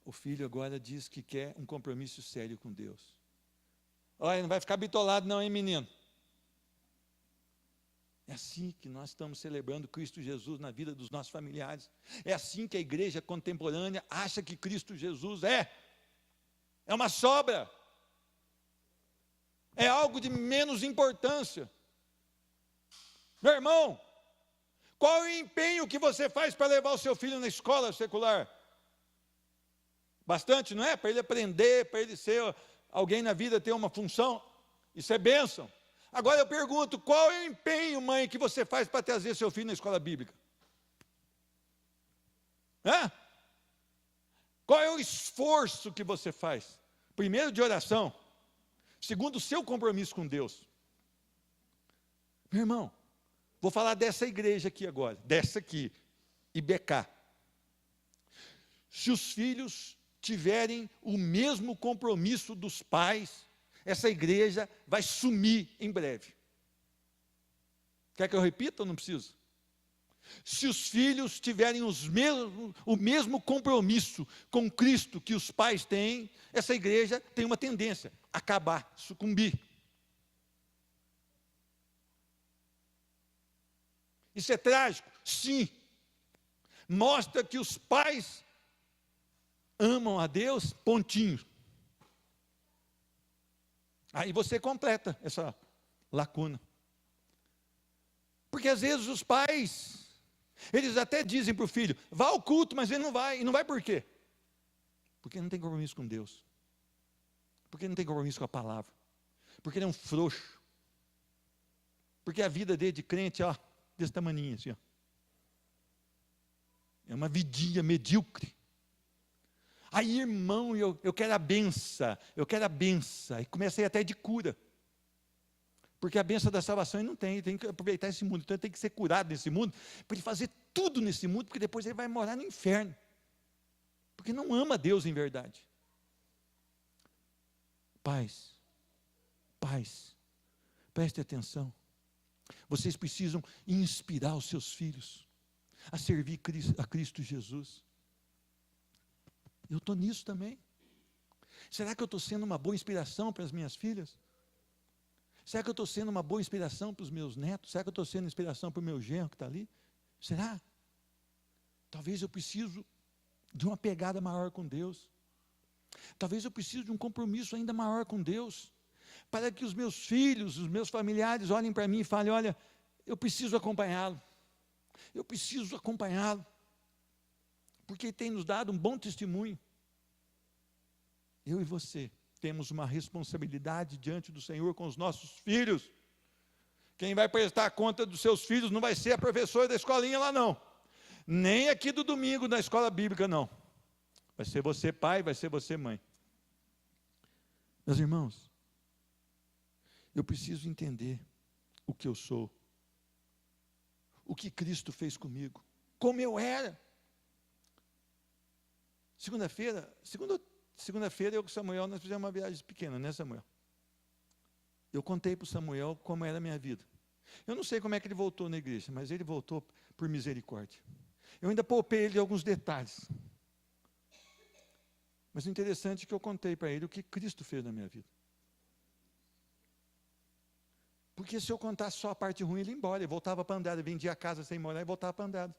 O filho agora diz que quer um compromisso sério com Deus. Olha, não vai ficar bitolado não, hein, menino? É assim que nós estamos celebrando Cristo Jesus na vida dos nossos familiares. É assim que a igreja contemporânea acha que Cristo Jesus é uma sobra. É algo de menos importância. Meu irmão, qual é o empenho que você faz para levar o seu filho na escola secular? Bastante, não é? Para ele aprender, para ele ser alguém na vida, ter uma função. Isso é bênção. Agora eu pergunto, qual é o empenho, mãe, que você faz para trazer seu filho na escola bíblica? Qual é o esforço que você faz? Primeiro, de oração. Segundo, o seu compromisso com Deus. Meu irmão, vou falar dessa igreja aqui agora, dessa aqui, IBK. Se os filhos tiverem o mesmo compromisso dos pais, essa igreja vai sumir em breve. Quer que eu repita ou não preciso? Se os filhos tiverem o mesmo compromisso com Cristo que os pais têm, essa igreja tem uma tendência a acabar, sucumbir. Isso é trágico? Sim. Mostra que os pais amam a Deus, pontinho. Aí você completa essa lacuna. Porque às vezes os pais, eles até dizem para o filho, vá ao culto, mas ele não vai. E não vai por quê? Porque não tem compromisso com Deus. Porque não tem compromisso com a palavra. Porque ele é um frouxo. Porque a vida dele de crente, ó, desse tamaninho assim, ó. É uma vidinha medíocre. Aí, irmão, eu quero a benção, e comecei até de cura, porque a benção da salvação ele não tem, ele tem que aproveitar esse mundo, então ele tem que ser curado nesse mundo, para ele fazer tudo nesse mundo, porque depois ele vai morar no inferno, porque não ama Deus em verdade. Pais, preste atenção, vocês precisam inspirar os seus filhos a servir a Cristo Jesus. Eu estou nisso também. Será que eu estou sendo uma boa inspiração para as minhas filhas? Será que eu estou sendo uma boa inspiração para os meus netos? Será que eu estou sendo inspiração para o meu genro que está ali? Será? Talvez eu preciso de uma pegada maior com Deus. Talvez eu precise de um compromisso ainda maior com Deus, para que os meus filhos, os meus familiares olhem para mim e falem, olha, eu preciso acompanhá-lo. Eu preciso acompanhá-lo. Porque ele tem nos dado um bom testemunho. Eu e você temos uma responsabilidade diante do Senhor com os nossos filhos. Quem vai prestar conta dos seus filhos não vai ser a professora da escolinha lá não. Nem aqui do domingo na escola bíblica não. Vai ser você pai, vai ser você mãe. Meus irmãos, eu preciso entender o que eu sou. O que Cristo fez comigo. Como eu era. Segunda-feira, eu com o Samuel, nós fizemos uma viagem pequena, né, Samuel? Eu contei para o Samuel como era a minha vida. Eu não sei como é que ele voltou na igreja, mas ele voltou por misericórdia. Eu ainda poupei ele de alguns detalhes. Mas o interessante é que eu contei para ele o que Cristo fez na minha vida. Porque se eu contasse só a parte ruim, ele ia embora, ele voltava para Andrade, vendia a casa sem morar e voltava para Andrade.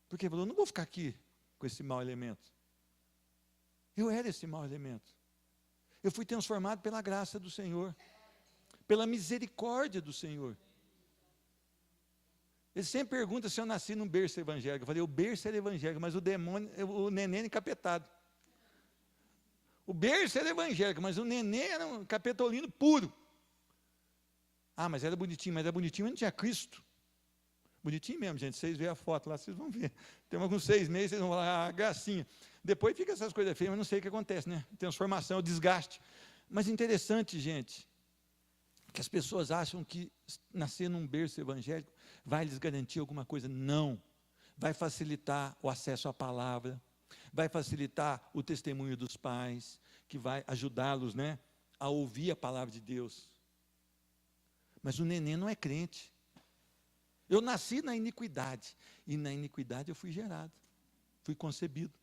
Porque ele falou, não vou ficar aqui com esse mau elemento. Eu era esse mau elemento. Eu fui transformado pela graça do Senhor, pela misericórdia do Senhor. Ele sempre pergunta se eu nasci num berço evangélico. Eu falei, o berço era evangélico, mas o demônio, o neném era encapetado. O berço era evangélico, mas o neném era um capetolino puro. Ah, mas era bonitinho, mas não tinha Cristo. Bonitinho mesmo, gente, vocês veem a foto lá, vocês vão ver. Tem alguns 6 meses, vocês vão falar, gracinha. Depois fica essas coisas feias, mas não sei o que acontece, né? Transformação, desgaste. Mas interessante, gente, Que as pessoas acham que nascer num berço evangélico vai lhes garantir alguma coisa. Não. Vai facilitar o acesso à palavra, vai facilitar o testemunho dos pais, que vai ajudá-los, né, a ouvir a palavra de Deus. Mas o neném não é crente. Eu nasci na iniquidade, e na iniquidade eu fui gerado, fui concebido.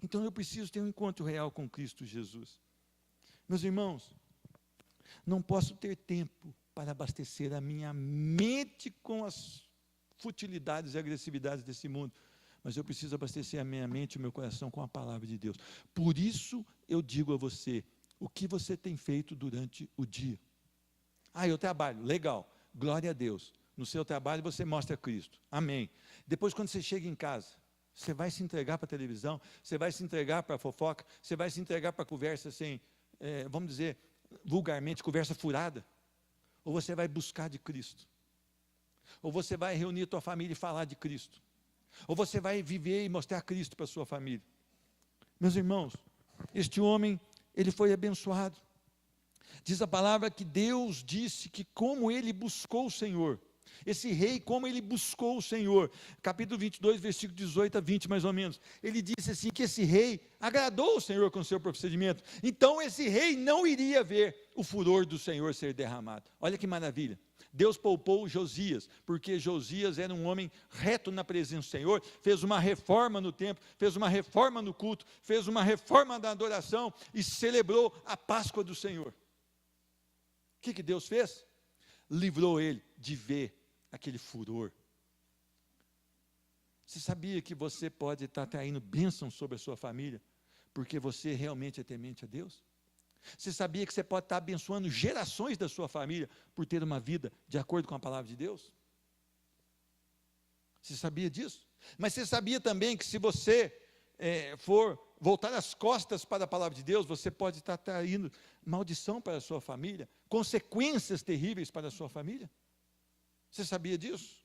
Então eu preciso ter um encontro real com Cristo Jesus. Meus irmãos, não posso ter tempo para abastecer a minha mente com as futilidades e agressividades desse mundo, mas eu preciso abastecer a minha mente e o meu coração com a palavra de Deus. Por isso eu digo a você, o que você tem feito durante o dia? Eu trabalho, legal, glória a Deus. No seu trabalho você mostra Cristo, amém. Depois, quando você chega em casa, você vai se entregar para a televisão, você vai se entregar para a fofoca, você vai se entregar para a conversa assim, vamos dizer, vulgarmente, conversa furada? Ou você vai buscar de Cristo? Ou você vai reunir a tua família e falar de Cristo? Ou você vai viver e mostrar Cristo para a sua família? Meus irmãos, este homem, ele foi abençoado. Diz a palavra que Deus disse que como ele buscou o Senhor, esse rei, como ele buscou o Senhor, capítulo 22, versículo 18 a 20 mais ou menos, ele disse assim, que esse rei agradou o Senhor com o seu procedimento, então esse rei não iria ver o furor do Senhor ser derramado. Olha que maravilha, Deus poupou Josias, porque Josias era um homem reto na presença do Senhor, fez uma reforma no templo, fez uma reforma no culto, fez uma reforma da adoração, e celebrou a Páscoa do Senhor. O que Deus fez? Livrou ele de ver aquele furor. Você sabia que você pode estar traindo bênção sobre a sua família, porque você realmente é temente a Deus? Você sabia que você pode estar abençoando gerações da sua família, por ter uma vida de acordo com a palavra de Deus? Você sabia disso? Mas você sabia também que se você for voltar as costas para a palavra de Deus, você pode estar traindo maldição para a sua família, consequências terríveis para a sua família? Você sabia disso?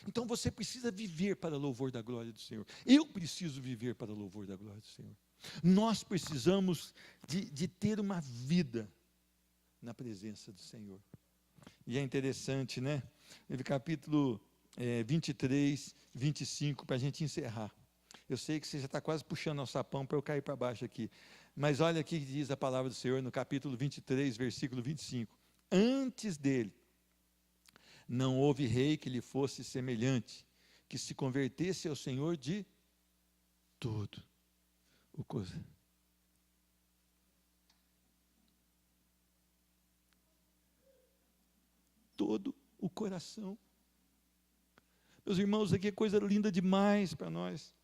Então você precisa viver para o louvor da glória do Senhor. Eu preciso viver para o louvor da glória do Senhor. Nós precisamos de ter uma vida na presença do Senhor. E é interessante, né? Capítulo 23, 25, para a gente encerrar. Eu sei que você já está quase puxando o sapão para eu cair para baixo aqui. Mas olha aqui que diz a palavra do Senhor no capítulo 23, versículo 25. Antes dele, não houve rei que lhe fosse semelhante, que se convertesse ao Senhor de todo o coração. Todo o coração. Meus irmãos, aqui é coisa linda demais para nós.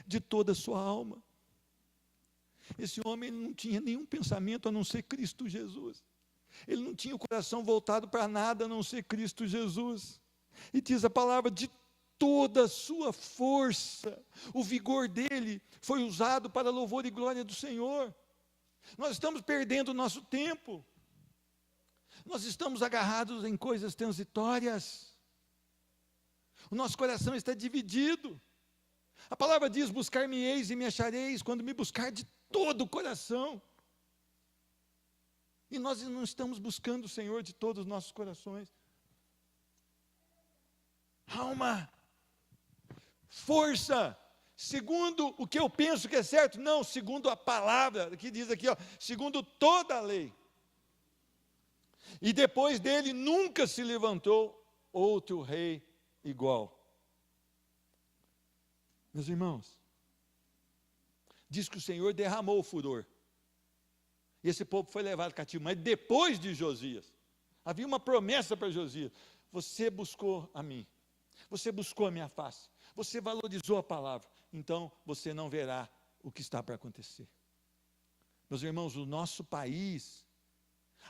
De toda a sua alma. Esse homem não tinha nenhum pensamento a não ser Cristo Jesus. Ele não tinha o coração voltado para nada a não ser Cristo Jesus. E diz a palavra, de toda a sua força, o vigor dele foi usado para louvor e glória do Senhor. Nós estamos perdendo o nosso tempo. Nós estamos agarrados em coisas transitórias. O nosso coração está dividido. A palavra diz, buscar-me-eis e me achareis, quando me buscar de todo o coração. E nós não estamos buscando o Senhor de todos os nossos corações. Alma, força, segundo o que eu penso que é certo, não, segundo a palavra, que diz aqui, segundo toda a lei. E depois dele nunca se levantou outro rei igual. Meus irmãos, diz que o Senhor derramou o furor. E esse povo foi levado cativo, mas depois de Josias, havia uma promessa para Josias: você buscou a mim, você buscou a minha face, você valorizou a palavra, então você não verá o que está para acontecer. Meus irmãos, o nosso país,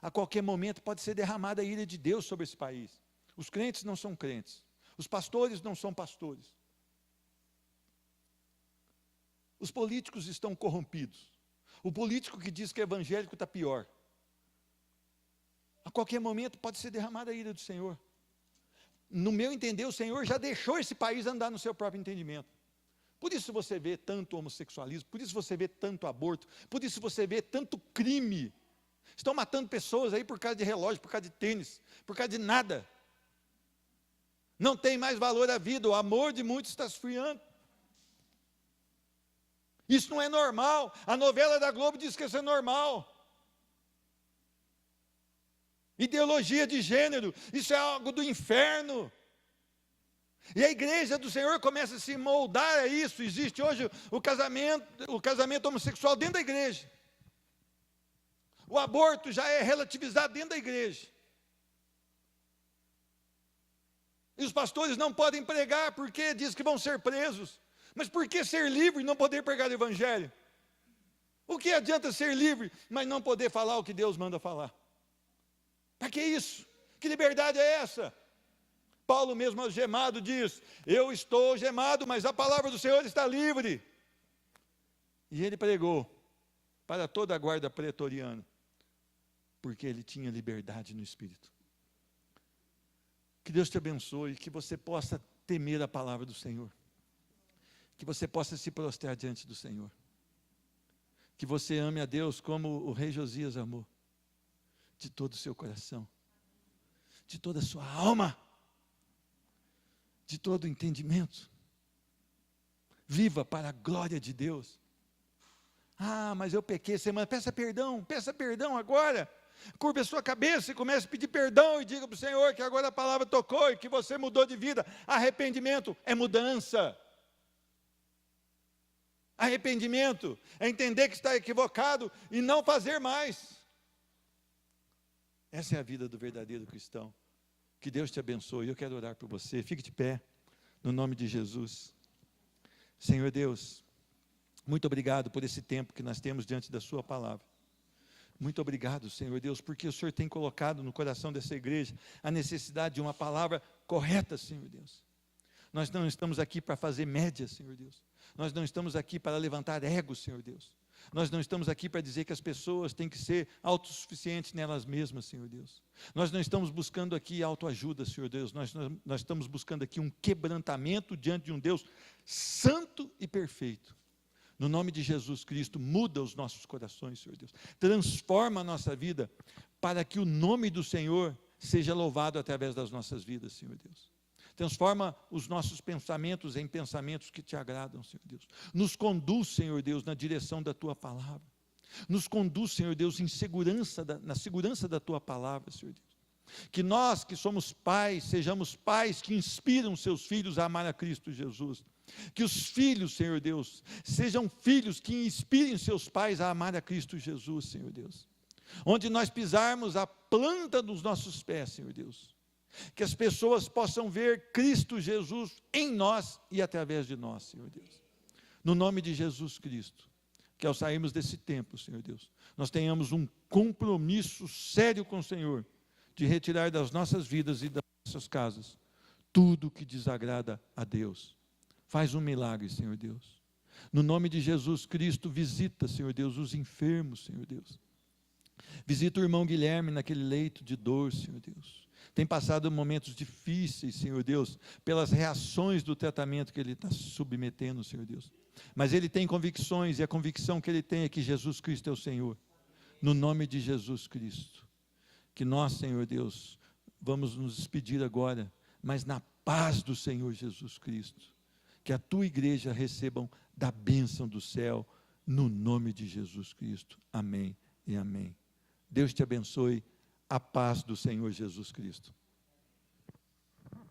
a qualquer momento pode ser derramada a ira de Deus sobre esse país. Os crentes não são crentes, os pastores não são pastores, os políticos estão corrompidos. O político que diz que é evangélico está pior. A qualquer momento pode ser derramada a ira do Senhor. No meu entender, o Senhor já deixou esse país andar no seu próprio entendimento. Por isso você vê tanto homossexualismo, por isso você vê tanto aborto, por isso você vê tanto crime. Estão matando pessoas aí por causa de relógio, por causa de tênis, por causa de nada. Não tem mais valor a vida, o amor de muitos está esfriando. Isso não é normal. A novela da Globo diz que isso é normal. Ideologia de gênero, isso é algo do inferno. E a igreja do Senhor começa a se moldar a isso. Existe hoje o casamento homossexual dentro da igreja. O aborto já é relativizado dentro da igreja. E os pastores não podem pregar porque diz que vão ser presos. Mas por que ser livre e não poder pregar o evangelho? O que adianta ser livre, mas não poder falar o que Deus manda falar? Para que isso? Que liberdade é essa? Paulo mesmo algemado diz, eu estou algemado, mas a palavra do Senhor está livre. E ele pregou para toda a guarda pretoriana, porque ele tinha liberdade no Espírito. Que Deus te abençoe, que você possa temer a palavra do Senhor, que você possa se prostrar diante do Senhor, que você ame a Deus como o rei Josias amou, de todo o seu coração, de toda a sua alma, de todo o entendimento. Viva para a glória de Deus. Ah, mas eu pequei semana, peça perdão agora. Curva a sua cabeça e comece a pedir perdão e diga para o Senhor que agora a palavra tocou e que você mudou de vida. Arrependimento é mudança. Arrependimento é entender que está equivocado e não fazer mais. Essa é a vida do verdadeiro cristão. Que Deus te abençoe. Eu quero orar por você. Fique de pé, no nome de Jesus. Senhor Deus, muito obrigado por esse tempo que nós temos diante da sua palavra. Muito obrigado, Senhor Deus, porque o Senhor tem colocado no coração dessa igreja a necessidade de uma palavra correta, Senhor Deus. Nós não estamos aqui para fazer média, Senhor Deus. Nós não estamos aqui para levantar ego, Senhor Deus. Nós não estamos aqui para dizer que as pessoas têm que ser autossuficientes nelas mesmas, Senhor Deus. Nós não estamos buscando aqui autoajuda, Senhor Deus. Nós estamos buscando aqui um quebrantamento diante de um Deus santo e perfeito. No nome de Jesus Cristo, muda os nossos corações, Senhor Deus. Transforma a nossa vida para que o nome do Senhor seja louvado através das nossas vidas, Senhor Deus. Transforma os nossos pensamentos em pensamentos que te agradam, Senhor Deus. Nos conduz, Senhor Deus, na direção da Tua palavra. Nos conduz, Senhor Deus, na segurança da Tua palavra, Senhor Deus. Que nós que somos pais, sejamos pais que inspiram seus filhos a amar a Cristo Jesus. Que os filhos, Senhor Deus, sejam filhos que inspirem seus pais a amar a Cristo Jesus, Senhor Deus. Onde nós pisarmos a planta dos nossos pés, Senhor Deus. Que as pessoas possam ver Cristo Jesus em nós e através de nós, Senhor Deus. No nome de Jesus Cristo, que ao sairmos desse tempo, Senhor Deus, nós tenhamos um compromisso sério com o Senhor, de retirar das nossas vidas e das nossas casas, tudo que desagrada a Deus. Faz um milagre, Senhor Deus. No nome de Jesus Cristo, visita, Senhor Deus, os enfermos, Senhor Deus. Visita o irmão Guilherme naquele leito de dor, Senhor Deus. Tem passado momentos difíceis, Senhor Deus, pelas reações do tratamento que ele está submetendo, Senhor Deus. Mas ele tem convicções, e a convicção que ele tem é que Jesus Cristo é o Senhor. No nome de Jesus Cristo. Que nós, Senhor Deus, vamos nos despedir agora, mas na paz do Senhor Jesus Cristo. Que a tua igreja recebam da bênção do céu, no nome de Jesus Cristo. Amém e amém. Deus te abençoe, a paz do Senhor Jesus Cristo.